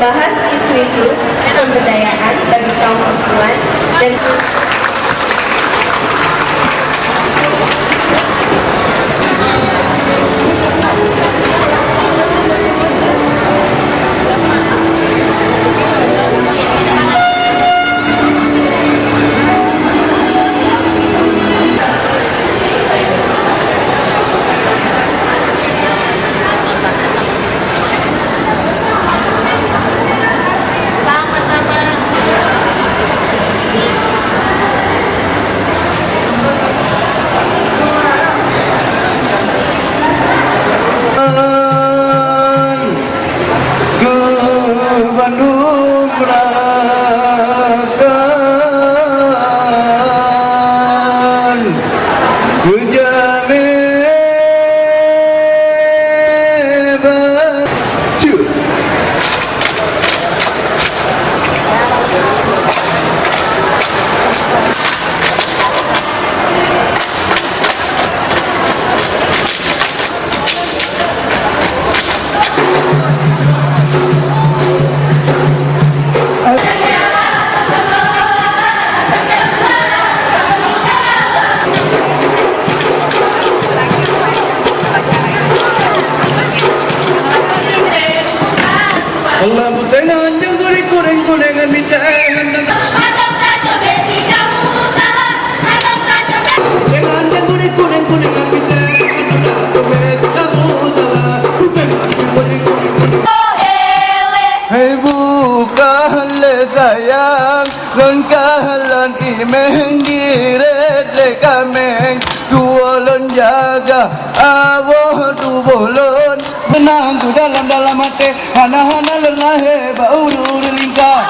membahas isu-isu pemberdayaan bagi kaum perempuan dan Bandung Rakan Ujame Batu Allah butengan yang goreng-gorengan bincang Hei bukan le sayang Lon kahalan imeng Giret le kameng Dua lon jaga Awoh tu bolon Tenang tu dalam hati Hana-hana lelahe Bauru lingkar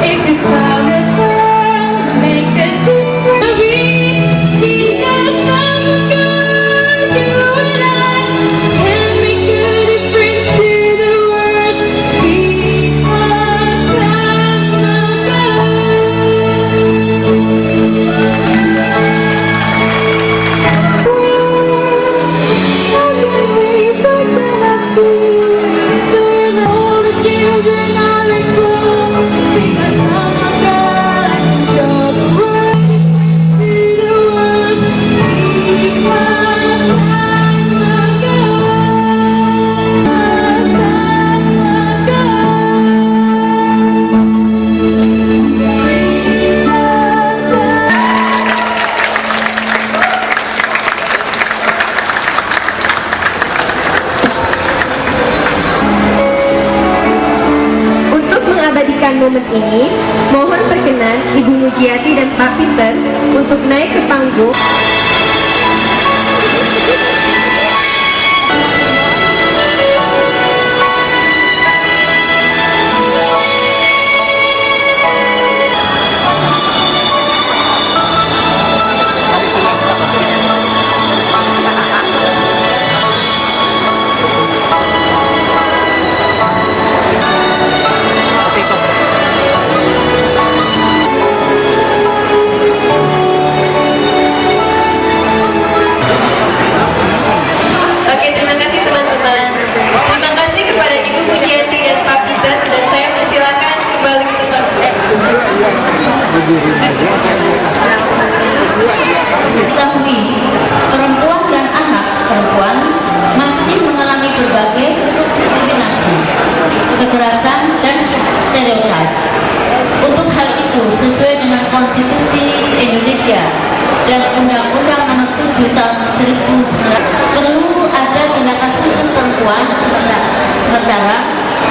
If you found a girl, make a difference. dengan Ibu Mujiati dan Pak Peter untuk naik ke panggung. Oke, terima kasih teman-teman. Terima kasih kepada Ibu Mujiati dan Pak Peter, dan saya persilakan kembali ke tempat. Ketahui, perempuan dan anak perempuan masih mengalami berbagai bentuk diskriminasi, kekerasan, dan stereotip. Untuk hal itu, sesuai dengan Konstitusi Indonesia dan Undang-Undang Nomor 7 Tahun 1900, perlu ada tindakan khusus perempuan sementara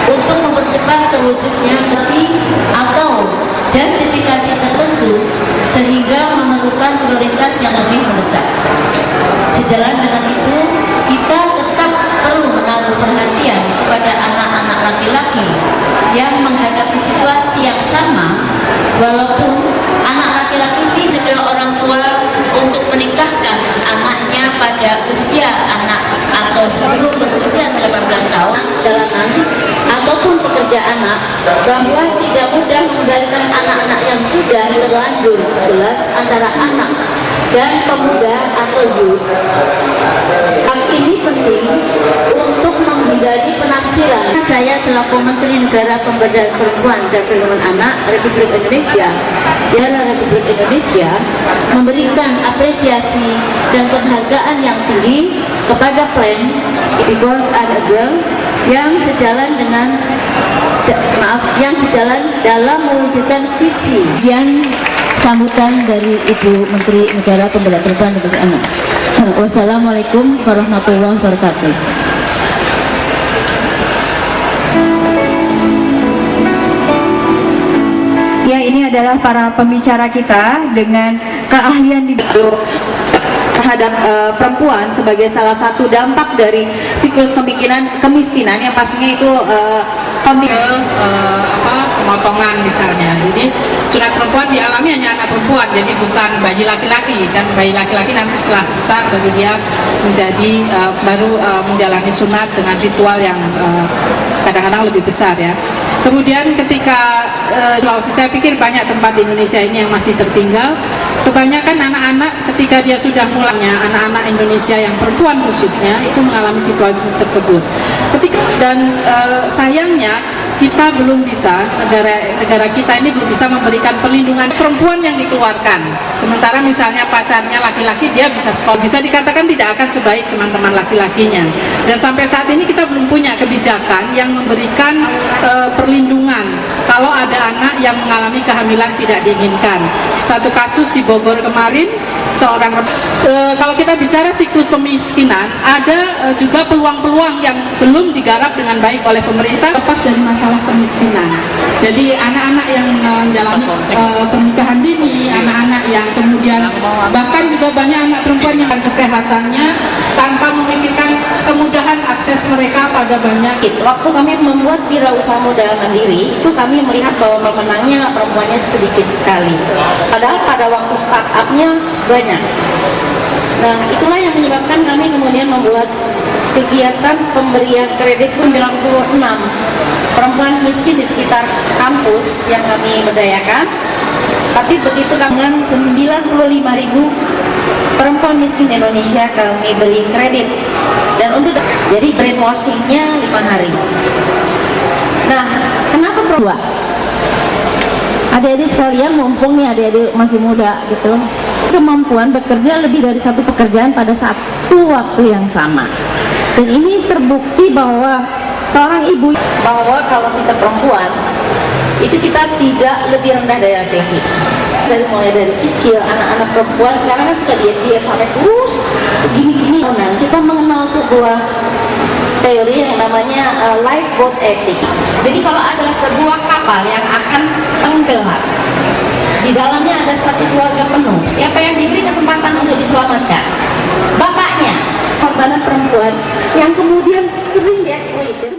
untuk mempercepat terwujudnya misi atau justifikasi tertentu sehingga memerlukan prioritas yang lebih mendesak. Sejalan dengan itu, kita tetap perlu menaruh perhatian kepada anak-anak laki-laki yang menghadapi situasi yang sama, walaupun anak laki-laki ini juga orang tua untuk menikahkan anaknya pada usia anak atau sebelum berusia 18 tahun, dalanan ataupun pekerja anak, bahwa tidak mudah mengembalikan anak-anak yang sudah terlanjur jelas antara anak dan pemuda atau youth. Hal ini penting untuk menghindari penafsiran. Saya selaku Menteri Negara Pemberdayaan Perempuan dan Perlindungan Anak Republik Indonesia, Republik Indonesia, memberikan apresiasi dan penghargaan yang tinggi kepada Plan Because I'm a Girl yang sejalan dalam mewujudkan visi yang sambutan dari Ibu Menteri Negara Pemberdayaan Perempuan dan Perlindungan Anak. Wassalamualaikum warahmatullahi wabarakatuh. Ya, ini adalah para pembicara kita dengan keahlian di terhadap perempuan sebagai salah satu dampak dari siklus kemiskinan yang pastinya itu pemotongan misalnya. Jadi sunat perempuan dialami hanya anak perempuan, jadi bukan bayi laki-laki, dan bayi laki-laki nanti setelah besar baru dia menjadi baru menjalani sunat dengan ritual yang kadang-kadang lebih besar ya. Kemudian ketika saya pikir banyak tempat di Indonesia ini yang masih tertinggal. Kebanyakan anak-anak ketika dia sudah mulanya, anak-anak Indonesia yang perempuan khususnya itu mengalami situasi tersebut. Sayangnya kita belum bisa, negara kita ini belum bisa memberikan perlindungan perempuan yang dikeluarkan. Sementara misalnya pacarnya laki-laki, dia bisa sekolah, bisa dikatakan tidak akan sebaik teman-teman laki-lakinya. Dan sampai saat ini kita belum punya kebijakan yang memberikan perlindungan kalau ada anak yang mengalami kehamilan tidak diinginkan. Satu kasus di Bogor kemarin, kalau kita bicara siklus kemiskinan, ada juga peluang-peluang yang belum digarap dengan baik oleh pemerintah lepas dari masalah kemiskinan. Jadi anak-anak yang menjalani pernikahan dini, anak-anak yang kemudian bahkan juga banyak anak perempuan yang kesehatannya tanpa memikirkan kemudahan akses mereka pada banyak. Waktu kami membuat wirausaha modal mandiri, itu kami melihat bahwa pemenangnya perempuannya sedikit sekali. Padahal pada waktu startupnya banyak. Nah, itulah yang menyebabkan kami kemudian membuat kegiatan pemberian kredit 96 perempuan miskin di sekitar kampus yang kami berdayakan. Tapi begitu dengan 95.000 perempuan miskin di Indonesia kami beri kredit. Dan untuk jadi brainwashingnya 5 hari. Nah, kenapa perempuan? Adik-adik sekalian, mumpung nih adik-adik masih muda gitu, kemampuan bekerja lebih dari satu pekerjaan pada satu waktu yang sama. Dan ini terbukti bahwa seorang ibu, bahwa kalau kita perempuan itu kita tidak lebih rendah dari laki-laki. Mulai dari kecil, anak-anak perempuan sekarang kan suka diet sampai kurus segini-gini. Nah, kita mengenal sebuah teori yang namanya lifeboat ethic. Jadi kalau ada sebuah kapal yang akan tenggelam, Di dalamnya ada satu keluarga penuh. Siapa yang diberi kesempatan untuk diselamatkan? Bapaknya, korban perempuan yang kemudian sering dieksploitasi.